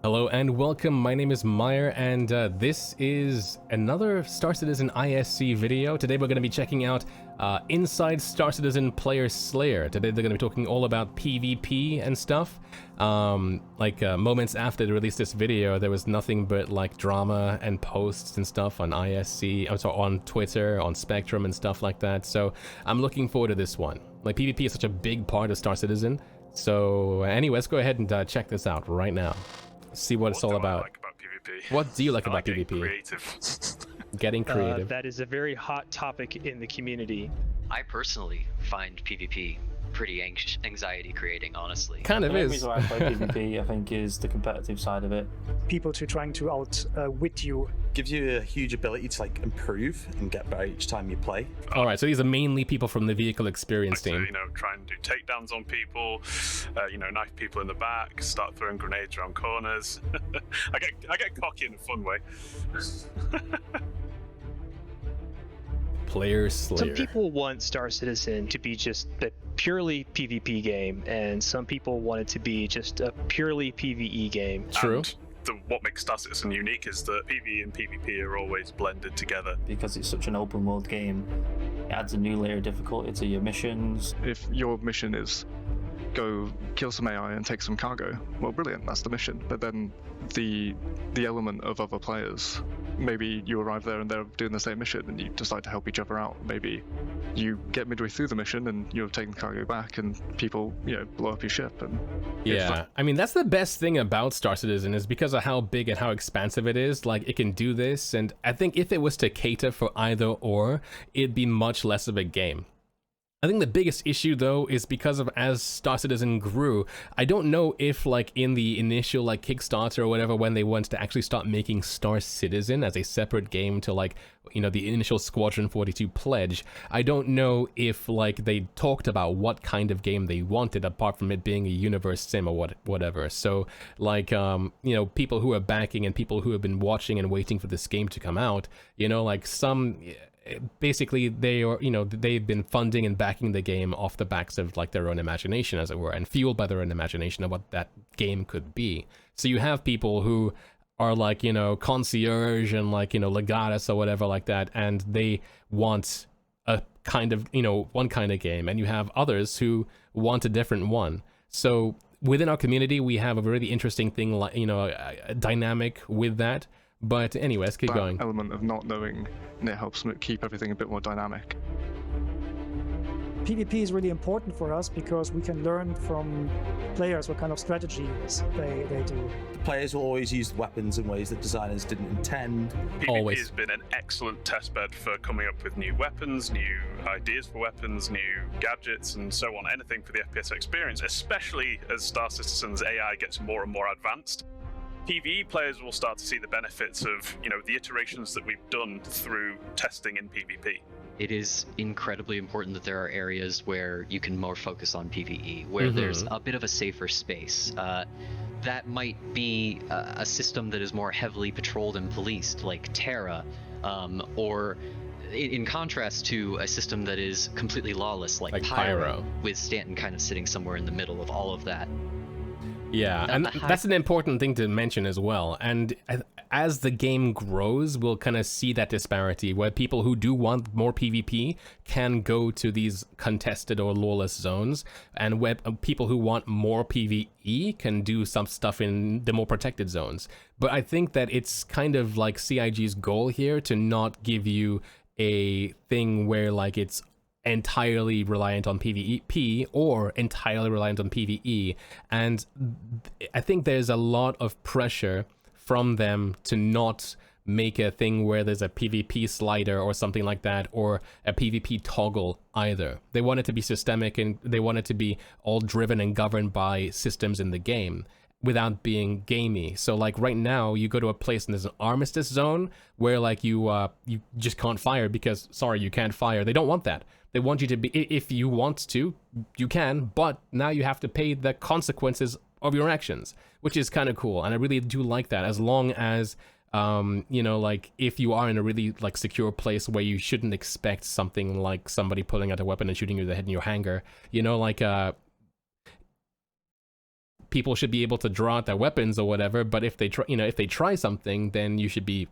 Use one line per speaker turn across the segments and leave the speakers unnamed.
Hello and welcome, my name is Myre, and this is another Star Citizen ISC video. Today we're going to be checking out Inside Star Citizen Player Slayer. Today they're going to be talking all about PvP and stuff. Moments after they released this video, there was nothing but like drama and posts and stuff on ISC, I'm sorry, on Twitter, on Spectrum and stuff like that. So I'm looking forward to this one. Like, PvP is such a big part of Star Citizen. So anyway, let's go ahead and check this out right now. See what it's all about.
Like PvP?
What do you like about
getting
PvP?
creative.
Getting creative.
That is a very hot topic in the community.
I personally find PvP pretty anxiety creating, honestly.
Kind of
The
is.
reason why I play PvP, I think, is the competitive side of it.
People trying to outwit you.
Gives you a huge ability to like improve and get better each time you play.
All right, so these are mainly people from the vehicle experience
So,
team.
you know, try and do takedowns on people, knife people in the back, start throwing grenades around corners. I get cocky in a fun way.
Player Slayer.
Some people want Star Citizen to be just a purely PvP game, and some people want it to be just a purely PvE game.
True.
And what makes Star Citizen unique is that PvE and PvP are always blended together.
Because it's such an open world game, it adds a new layer of difficulty to your missions.
If your mission is go kill some AI and take some cargo, well, brilliant, that's the mission. But then the element of other players, maybe you arrive there and they're doing the same mission and you decide to help each other out. Maybe you get midway through the mission and you're taking the cargo back and people, blow up your ship. And
Yeah, I mean, that's the best thing about Star Citizen is because of how big and how expansive it is. Like, it can do this, and I think if it was to cater for either or, it'd be much less of a game. I think the biggest issue, though, is because of as Star Citizen grew, I don't know if, like, in the initial, like, Kickstarter or whatever, when they wanted to actually start making Star Citizen as a separate game to, like, the initial Squadron 42 pledge, I don't know if, like, they talked about what kind of game they wanted, apart from it being a universe sim or whatever. So, like, people who are backing and people who have been watching and waiting for this game to come out, like, some... basically they've been funding and backing the game off the backs of like their own imagination, as it were, and fueled by their own imagination of what that game could be. So you have people who are like, concierge and like, legatus or whatever like that, and they want a kind of, one kind of game, and you have others who want a different one. So within our community, we have a really interesting thing, like, a dynamic with that. But anyway, let's keep going.
Element of not knowing, and it helps keep everything a bit more dynamic.
PvP is really important for us because we can learn from players what kind of strategies they do.
The players will always use weapons in ways that designers didn't intend.
PvP
Always.
has been an excellent testbed for coming up with new weapons, new ideas for weapons, new gadgets, and so on. Anything for the FPS experience, especially as Star Citizen's AI gets more and more advanced. PvE players will start to see the benefits of, the iterations that we've done through testing in PvP.
It is incredibly important that there are areas where you can more focus on PvE, where there's a bit of a safer space. That might be a system that is more heavily patrolled and policed, like Terra, or in contrast to a system that is completely lawless, like Pyro, with Stanton kind of sitting somewhere in the middle of all of that.
Yeah, and that's an important thing to mention as well. And as the game grows, we'll kind of see that disparity where people who do want more PvP can go to these contested or lawless zones, and where people who want more PvE can do some stuff in the more protected zones. But I think that it's kind of like CIG's goal here to not give you a thing where like it's entirely reliant on PvP or entirely reliant on PvE, and I think there's a lot of pressure from them to not make a thing where there's a PvP slider or something like that, or a PvP toggle either. They want it to be systemic, and they want it to be all driven and governed by systems in the game without being gamey. So like right now, you go to a place and there's an armistice zone where like you just can't fire because, sorry, you can't fire. They don't want that. They want you to be, if you want to, you can, but now you have to pay the consequences of your actions, which is kind of cool. And I really do like that, as long as, like if you are in a really like secure place where you shouldn't expect something like somebody pulling out a weapon and shooting you in the head in your hangar, people should be able to draw out their weapons or whatever, but if they try something, then you should be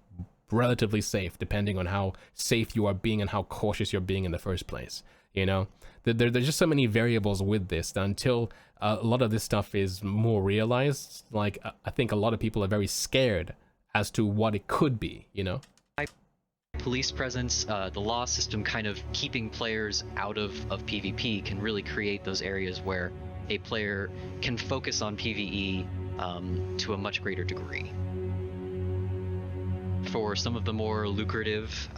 relatively safe, depending on how safe you are being and how cautious you're being in the first place. There's just so many variables with this that until a lot of this stuff is more realized, like, I think a lot of people are very scared as to what it could be,
Police presence, the law system kind of keeping players out of PvP can really create those areas where a player can focus on PvE to a much greater degree. For some of the more lucrative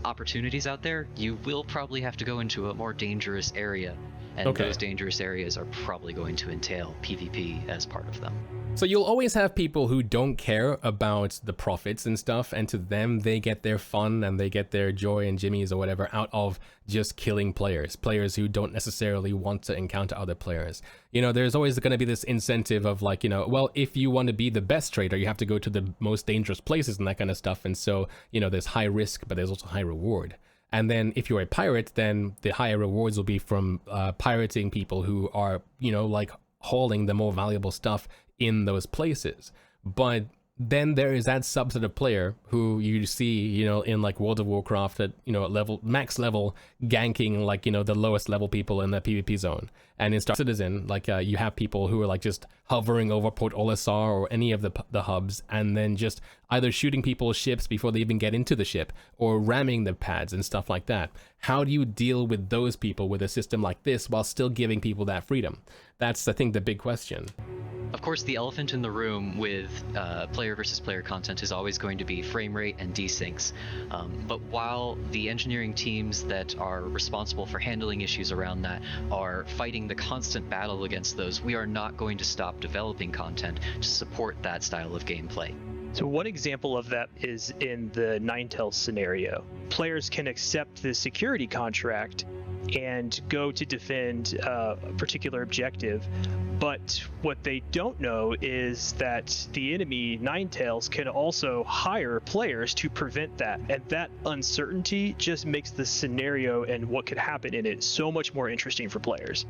opportunities out there, you will probably have to go into a more dangerous area, and those dangerous areas are probably going to entail PvP as part of them.
So you'll always have people who don't care about the profits and stuff, and to them, they get their fun and they get their joy and jimmies or whatever out of just killing players who don't necessarily want to encounter other players. There's always going to be this incentive of like, well, if you want to be the best trader, you have to go to the most dangerous places and that kind of stuff. And so, there's high risk, but there's also high reward. And then if you're a pirate, then the higher rewards will be from pirating people who are, like hauling the more valuable stuff in those places. But then there is that subset of player who you see, in like World of Warcraft at, max level ganking, like, the lowest level people in the PvP zone. And in Star Citizen, like, you have people who are like just hovering over Port Olisar or any of the hubs, and then just either shooting people's ships before they even get into the ship, or ramming the pads and stuff like that. How do you deal with those people with a system like this while still giving people that freedom? That's, I think, the big question.
Of course, the elephant in the room with player versus player content is always going to be frame rate and desyncs. But while the engineering teams that are responsible for handling issues around that are fighting the constant battle against those, we are not going to stop developing content to support that style of gameplay.
So one example of that is in the Ninetales scenario. Players can accept the security contract and go to defend a particular objective, but what they don't know is that the enemy Ninetales can also hire players to prevent that, and that uncertainty just makes the scenario and what could happen in it so much more interesting for players.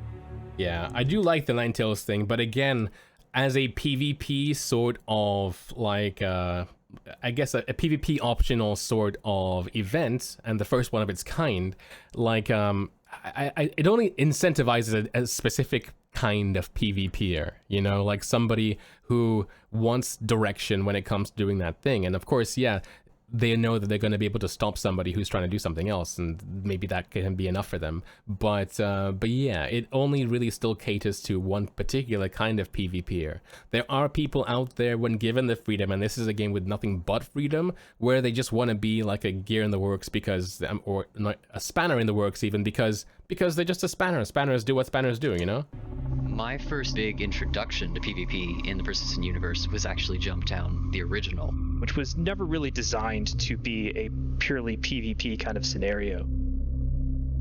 Yeah, I do like the Ninetales thing, but again, as a PvP sort of like I guess a PvP optional sort of event, and the first one of its kind, like it only incentivizes a specific kind of PvPer, like somebody who wants direction when it comes to doing that thing. And of course, yeah, they know that they're going to be able to stop somebody who's trying to do something else, and maybe that can be enough for them. But yeah, it only really still caters to one particular kind of PvPer. There are people out there, when given the freedom, and this is a game with nothing but freedom, where they just want to be like a gear in the works because, or not a spanner in the works even, because they're just a spanner. Spanners do what spanners do,
My first big introduction to PvP in the Persistent Universe was actually Jumptown, the original,
which was never really designed to be a purely PvP kind of scenario.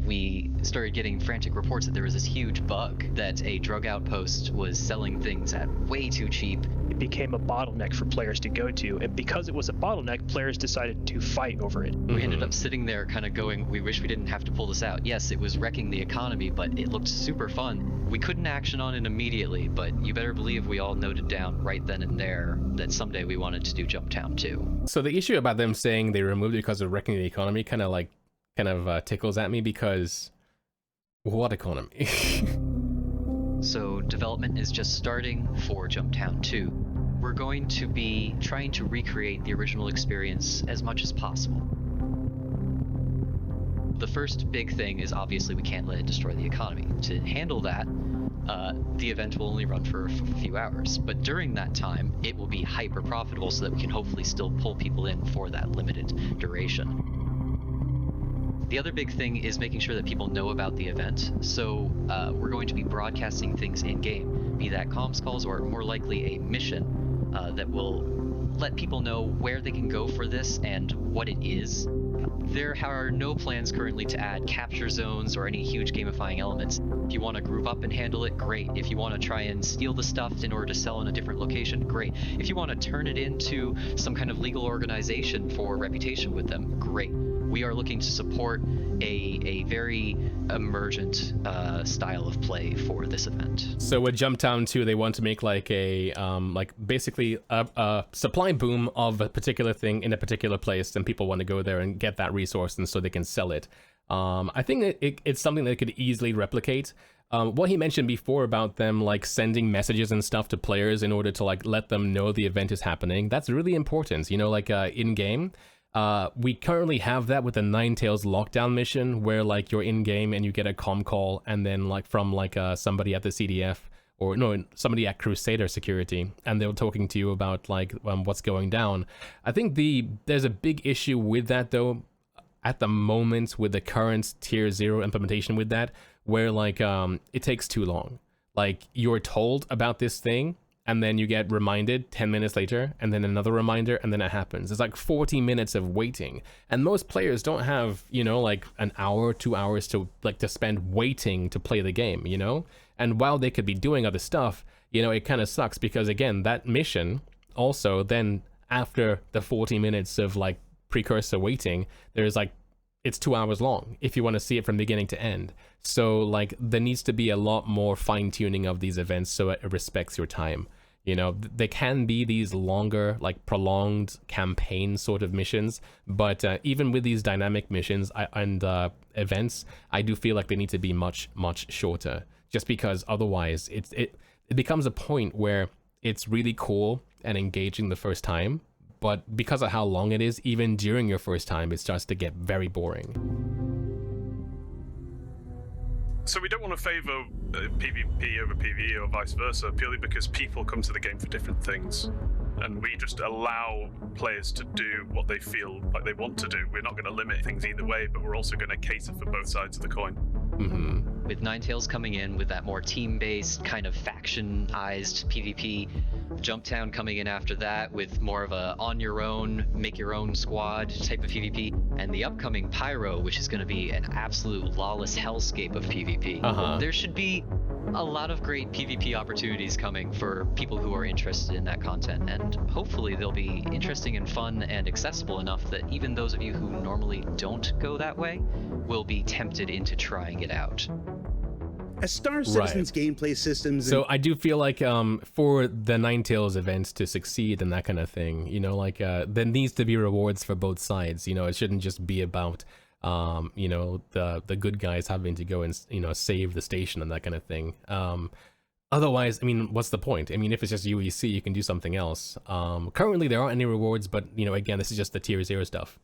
We started getting frantic reports that there was this huge bug that a drug outpost was selling things at way too cheap.
It became a bottleneck for players to go to, and because it was a bottleneck, players decided to fight over it.
We ended up sitting there kind of going, we wish we didn't have to pull this out. Yes, it was wrecking the economy, but it looked super fun. We couldn't action on it immediately, but you better believe we all noted down right then and there that someday we wanted to do Jumptown too.
So the issue about them saying they removed it because of wrecking the economy kind of tickles at me, because what economy?
So development is just starting for Jumptown 2. We're going to be trying to recreate the original experience as much as possible. The first big thing is obviously we can't let it destroy the economy. To handle that, the event will only run for a few hours, but during that time it will be hyper profitable so that we can hopefully still pull people in for that limited duration. The other big thing is making sure that people know about the event, so we're going to be broadcasting things in-game, be that comms calls or more likely a mission that will let people know where they can go for this and what it is. There are no plans currently to add capture zones or any huge gamifying elements. If you want to group up and handle it, great. If you want to try and steal the stuff in order to sell in a different location, great. If you want to turn it into some kind of legal organization for reputation with them, great. we are looking to support a very emergent style of play for this event.
So with Jumptown 2, they want to make like a basically a supply boom of a particular thing in a particular place, and people want to go there and get that resource, and so they can sell it. I think it's something that could easily replicate. What he mentioned before about them like sending messages and stuff to players in order to like let them know the event is happening, that's really important. You know, like in game, we currently have that with the Ninetales lockdown mission, where like you're in game and you get a comm call, and then like from like somebody at the CDF, or no, somebody at Crusader Security, and they're talking to you about like what's going down. I think there's a big issue with that though at the moment with the current tier 0 implementation with that, where like it takes too long. Like you're told about this thing, and then you get reminded 10 minutes later, and then another reminder, and then it happens. It's like 40 minutes of waiting, and most players don't have, you know, like an hour, 2 hours to spend waiting to play the game, you know. And while they could be doing other stuff, you know, it kind of sucks, because again, that mission also then after the 40 minutes of like precursor waiting, there's like, it's 2 hours long if you want to see it from beginning to end. So like there needs to be a lot more fine-tuning of these events so it respects your time. You know, they can be these longer, like prolonged campaign sort of missions, but even with these dynamic missions and events, I do feel like they need to be much shorter, just because otherwise it becomes a point where it's really cool and engaging the first time, but because of how long it is, even during your first time, it starts to get very boring.
So we don't want to favour PvP over PvE or vice versa, purely because people come to the game for different things. And we just allow players to do what they feel like they want to do. We're not going to limit things either way, but we're also going to cater for both sides of the coin.
Mm-hmm.
With Ninetales coming in with that more team-based, kind of factionized PvP, Jumptown coming in after that with more of a on-your-own, make-your-own squad type of PvP, and the upcoming Pyro, which is going to be an absolute lawless hellscape of PvP. There should be a lot of great PvP opportunities coming for people who are interested in that content, and hopefully they'll be interesting and fun and accessible enough that even those of you who normally don't go that way will be tempted into trying it out.
As Star Citizen's gameplay systems...
So I do feel like for the Ninetales events to succeed and that kind of thing, you know, like there needs to be rewards for both sides. You know, it shouldn't just be about you know, the good guys having to go and, you know, save the station and that kind of thing. Otherwise, I mean, what's the point? I mean, if it's just UEC, you can do something else. Currently, there aren't any rewards, but, you know, again, this is just the tier 0 stuff.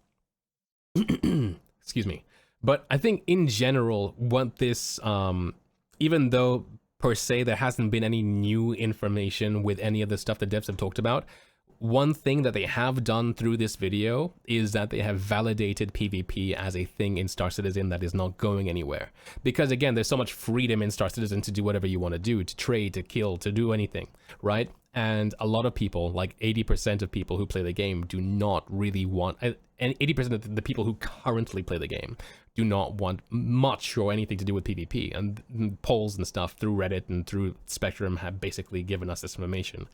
Excuse me. But I think in general, what this, even though per se there hasn't been any new information with any of the stuff the devs have talked about, one thing that they have done through this video is that they have validated PvP as a thing in Star Citizen that is not going anywhere. Because again, there's so much freedom in Star Citizen to do whatever you want to do, to trade, to kill, to do anything, right? And a lot of people, like 80% of people who play the game, do not really want, and 80% of the people who currently play the game do not want much or anything to do with PvP. And polls and stuff through Reddit and through Spectrum have basically given us this information.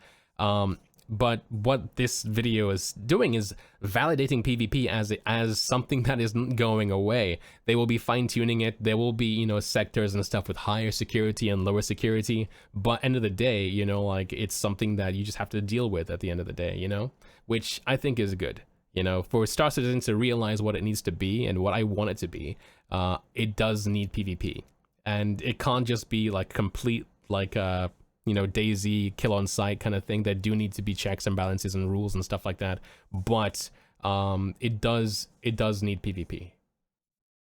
But what this video is doing is validating PvP as something that isn't going away. They will be fine-tuning it. There will be, you know, sectors and stuff with higher security and lower security. But end of the day, you know, like it's something that you just have to deal with at the end of the day, you know, which I think is good. You know, for Star Citizen to realize what it needs to be and what I want it to be, it does need PvP. And it can't just be like complete, like, you know, DayZ kill on sight kind of thing. There do need to be checks and balances and rules and stuff like that. But it does need PvP.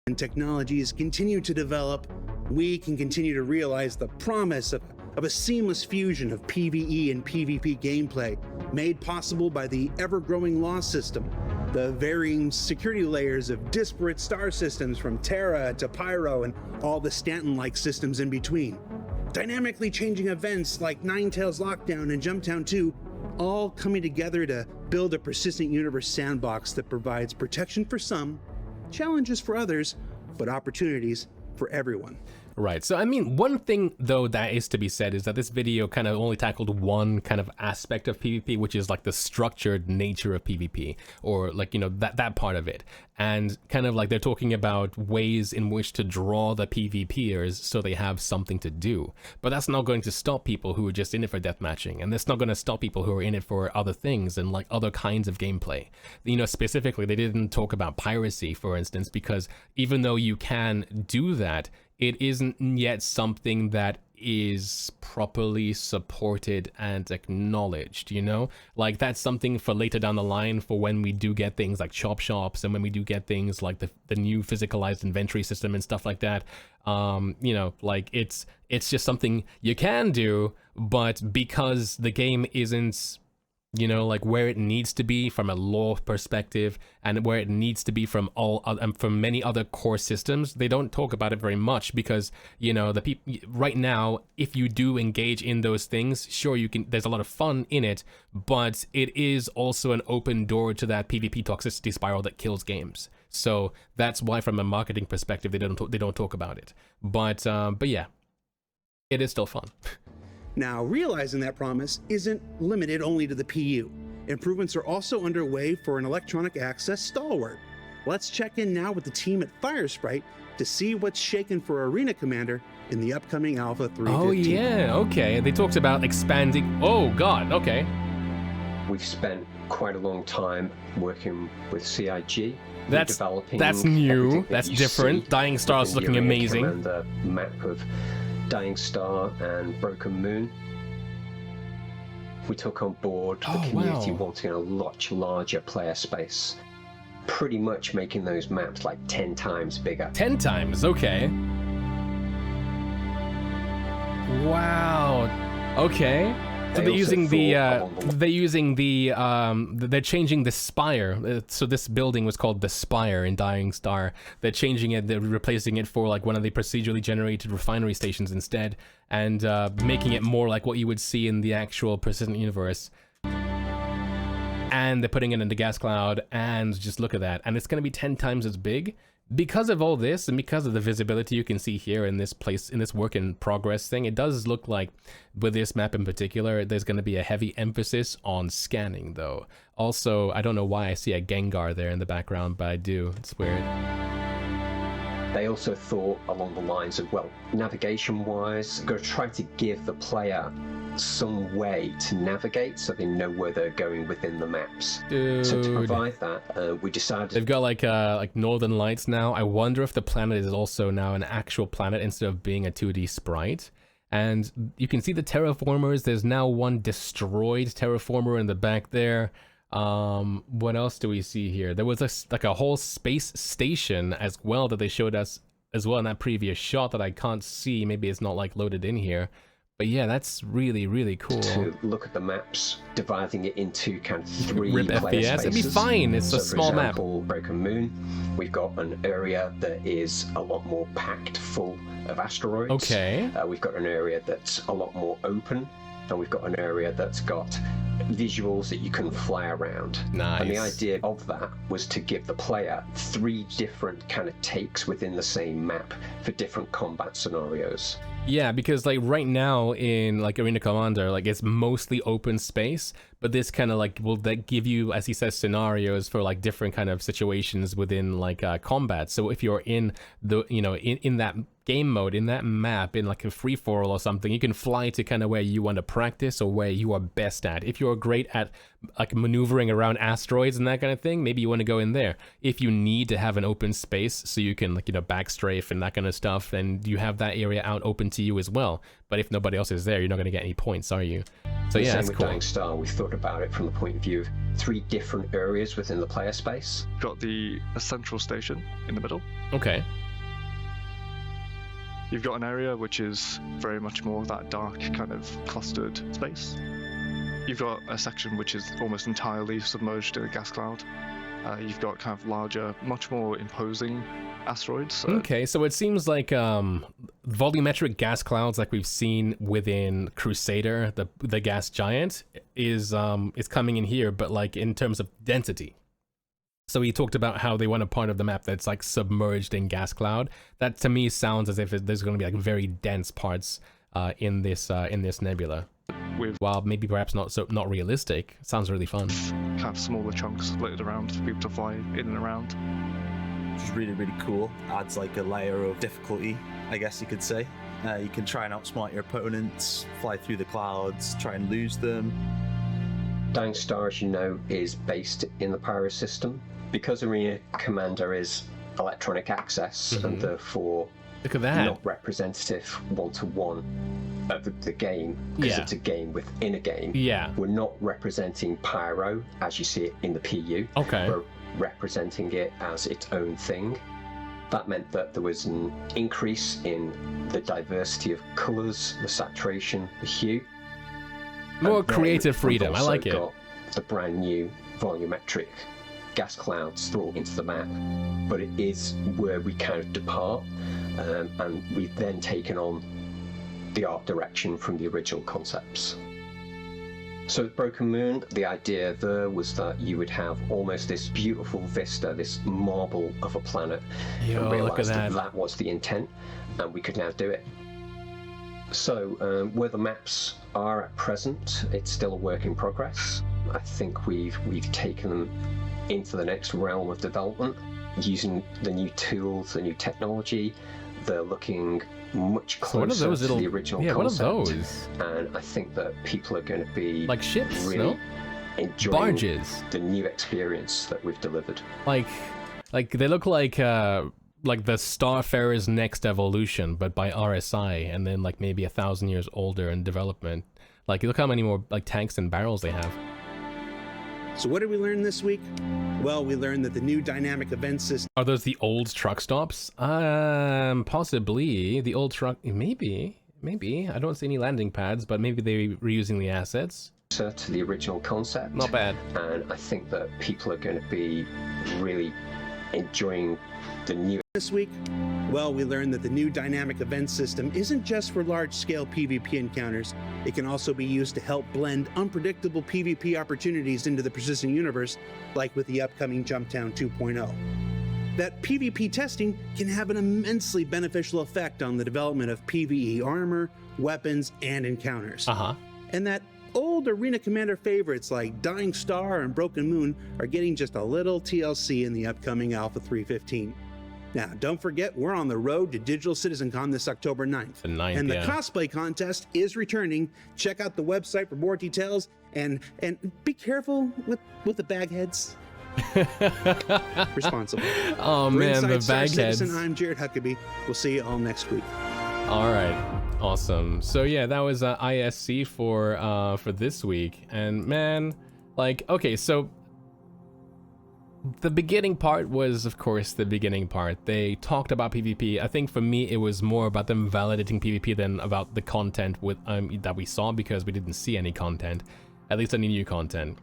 And technologies continue to develop, we can continue to realize the promise of a seamless fusion of PvE and PvP gameplay, made possible by the ever-growing law system, the varying security layers of disparate star systems from Terra to Pyro and all the Stanton-like systems in between. Dynamically changing events like Ninetales Lockdown and Jumptown 2, all coming together to build a persistent universe sandbox that provides protection for some, challenges for others, but opportunities for everyone.
Right. So, I mean, one thing, though, that is to be said is that this video kind of only tackled one kind of aspect of PvP, which is like the structured nature of PvP, or like, you know, that part of it. And kind of like they're talking about ways in which to draw the PvPers so they have something to do. But that's not going to stop people who are just in it for deathmatching. And that's not going to stop people who are in it for other things and like other kinds of gameplay. You know, specifically, they didn't talk about piracy, for instance, because even though you can do that, it isn't yet something that is properly supported and acknowledged, you know? Like, that's something for later down the line, for when we do get things like chop shops and when we do get things like the new physicalized inventory system and stuff like that. You know, like, it's just something you can do, but because the game isn't, you know, like where it needs to be from a lore perspective and where it needs to be from from many other core systems, they don't talk about it very much because, you know, the people right now, if you do engage in those things, sure, you can, there's a lot of fun in it, but it is also an open door to that PvP toxicity spiral that kills games. So that's why, from a marketing perspective, they don't talk about it. But yeah, it is still fun.
Now, realizing that promise isn't limited only to the PU. Improvements are also underway for an electronic access stalwart. Let's check in now with the team at Firesprite to see what's shaken for Arena Commander in the upcoming Alpha 3.15.
Oh yeah, okay. They talked about expanding. Oh god, okay.
We've spent quite a long time working with CIG.
That's new. That's different. Dying Star's looking amazing.
And the map of Dying Star and Broken Moon. We took on board the community wanting a much larger player space, pretty much making those maps like 10 times bigger.
10 times, okay. Wow. Okay. So they're changing the spire. So this building was called the Spire in Dying Star. They're changing it, they're replacing it for like one of the procedurally generated refinery stations instead, and making it more like what you would see in the actual Persistent Universe. And they're putting it in the gas cloud, and just look at that. And it's going to be 10 times as big. Because of all this, and because of the visibility you can see here in this place, in this work in progress thing, it does look like, with this map in particular, there's going to be a heavy emphasis on scanning, though. Also, I don't know why I see a Gengar there in the background, but I do. It's weird.
They also thought along the lines of, well, navigation-wise, going to try to give the player some way to navigate so they know where they're going within the maps.
Dude.
So to provide that, we decided...
They've got like Northern Lights now. I wonder if the planet is also now an actual planet instead of being a 2D sprite. And you can see the terraformers. There's now one destroyed terraformer in the back there. What else do we see here? There was like a whole space station as well that they showed us as well in that previous shot that I can't see. Maybe it's not like loaded in here. But yeah, that's really, really cool.
To look at the maps, dividing it into kind of 3
RIP
player
FPS.
spaces.
It'd be fine. It's
so
a small
for
map.
example, Broken Moon, we've got an area that is a lot more packed full of asteroids.
Okay.
We've got an area that's a lot more open, and we've got an area that's got visuals that you can fly around.
Nice.
And the idea of that was to give the player 3 different kind of takes within the same map for different combat scenarios.
Yeah, because like right now in like Arena Commander, like it's mostly open space, but this kind of like will that give you, as he says, scenarios for like different kind of situations within like combat. So if you're in the, you know, in that game mode, in that map, in like a free-for-all or something, you can fly to kind of where you want to practice or where you are best at. If you're great at like maneuvering around asteroids and that kind of thing, maybe you want to go in there. If you need to have an open space so you can, like, you know, backstrafe and that kind of stuff, then you have that area out open to you as well. But if nobody else is there, you're not going to get any points, are you? So yeah, that's cool.
Dying Star, we thought about it from the point of view of 3 different areas within the player space.
Got a central station in the middle.
Okay.
You've got an area which is very much more of that dark kind of clustered space. You've got a section which is almost entirely submerged in a gas cloud. You've got kind of larger, much more imposing asteroids.
Okay, so it seems like volumetric gas clouds like we've seen within Crusader, the gas giant, is coming in here, but like in terms of density. So he talked about how they want a part of the map that's like submerged in gas cloud. That to me sounds as if there's going to be like very dense parts in this nebula. While maybe perhaps not realistic, sounds really fun.
Have smaller chunks littered around for people to fly in and around.
Which is really, really cool. Adds like a layer of difficulty, I guess you could say. You can try and outsmart your opponents, fly through the clouds, try and lose them.
Dying Star, as you know, is based in the Pyro system. Because Arena Commander is electronic access and therefore
look at that,
not representative one-to-one of the game, because it's a game within a game. We're not representing Pyro as you see it in the PU. We're representing it as its own thing. That meant that there was an increase in the diversity of colours, the saturation, the hue.
More creative freedom, I like it.
Got the brand new volumetric gas clouds thrown into the map, but it is where we kind of depart, and we've then taken on the art direction from the original concepts. So with Broken Moon, the idea there was that you would have almost this beautiful vista, this marble of a planet, and realised that was the intent, and we could now do it. So where the maps are at present, it's still a work in progress. I think we've taken them into the next realm of development using the new tools, the new technology. They're looking much closer to the original concept.
What are those?
And I think that people are going to be
like ships,
really enjoying
barges,
the new experience that we've delivered.
Like they look like the Starfarer's next evolution, but by RSI, and then like maybe 1,000 years older in development. Like look how many more like tanks and barrels they have.
So what did we learn this week? Well, we learned that the new dynamic event system...
Are those the old truck stops? Possibly. The old truck... Maybe. I don't see any landing pads, but maybe they're reusing the assets.
To the original concept.
Not bad.
And I think that people are going to be really enjoying the new...
This week, well, we learned that the new dynamic event system isn't just for large-scale PvP encounters. It can also be used to help blend unpredictable PvP opportunities into the persistent universe, like with the upcoming Jumptown 2.0. That PvP testing can have an immensely beneficial effect on the development of PvE armor, weapons, and encounters. And that old Arena Commander favorites like Dying Star and Broken Moon are getting just a little TLC in the upcoming Alpha 3.15. Now, don't forget, we're on the road to Digital CitizenCon this October 9th. And the cosplay contest is returning. Check out the website for more details, and be careful with the bagheads. Responsible.
Oh man, the bagheads.
I'm Jared Huckabee. We'll see you all next week.
All right, awesome. So yeah, that was ISC for this week, and man, like, okay, so the beginning part was, of course, the beginning part. They talked about PvP. I think for me, it was more about them validating PvP than about the content with that we saw, because we didn't see any content, at least any new content.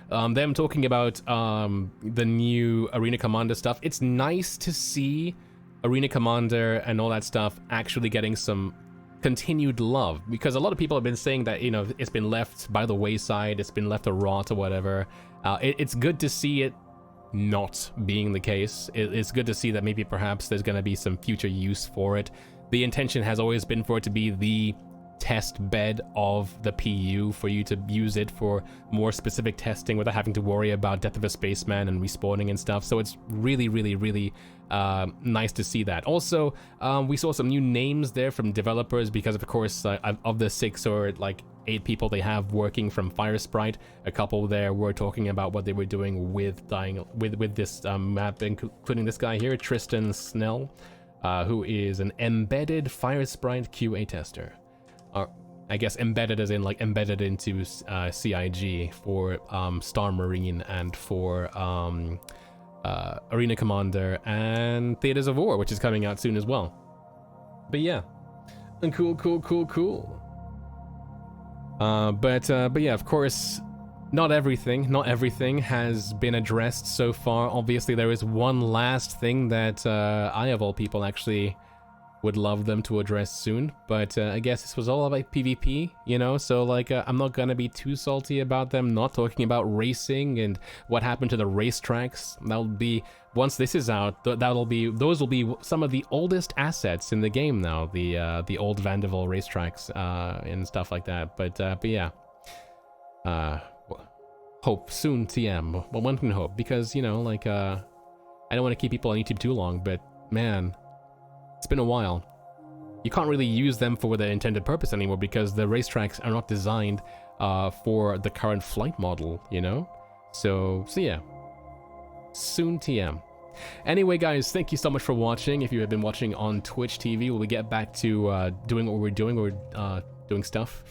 Them talking about the new Arena Commander stuff. It's nice to see Arena Commander and all that stuff actually getting some continued love, because a lot of people have been saying that, you know, it's been left by the wayside, it's been left to rot or whatever. It's good to see it not being the case. It's good to see that maybe perhaps there's going to be some future use for it. The intention has always been for it to be the test bed of the PU, for you to use it for more specific testing without having to worry about death of a spaceman and respawning and stuff. So it's really, really, really nice to see that. Also, we saw some new names there from developers, because of course of the 6 or like 8 people they have working from Firesprite, a couple there were talking about what they were doing with this map, including this guy here, Tristan Snell, who is an embedded Firesprite QA tester. I guess embedded as in like embedded into CIG for Star Marine and for Arena Commander and Theaters of War, which is coming out soon as well. But yeah, and cool. But yeah, of course, not everything has been addressed so far. Obviously, there is one last thing that I, of all people, actually would love them to address soon. But I guess this was all about PvP, you know, so like I'm not gonna be too salty about them not talking about racing and what happened to the racetracks. That'll be, once this is out, those will be some of the oldest assets in the game now, the old Vanderbilt racetracks and stuff like that. But yeah, hope soon, TM. Well, one can hope, because, you know, like I don't want to keep people on YouTube too long, but man, it's been a while. You can't really use them for their intended purpose anymore because the racetracks are not designed for the current flight model, you know? So yeah. Soon TM. Anyway, guys, thank you so much for watching. If you have been watching on Twitch TV, we'll get back to doing what we're doing. We're doing stuff.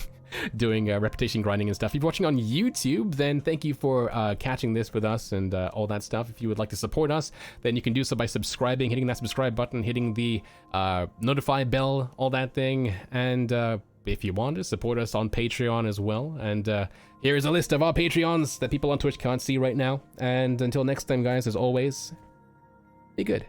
Doing reputation grinding and stuff. If you're watching on YouTube, then thank you for catching this with us and all that stuff. If you would like to support us, then you can do so by subscribing, hitting that subscribe button, hitting the notify bell, all that thing. And if you want to support us on Patreon as well. And here is a list of our Patreons that people on Twitch can't see right now. And until next time, guys, as always, be good.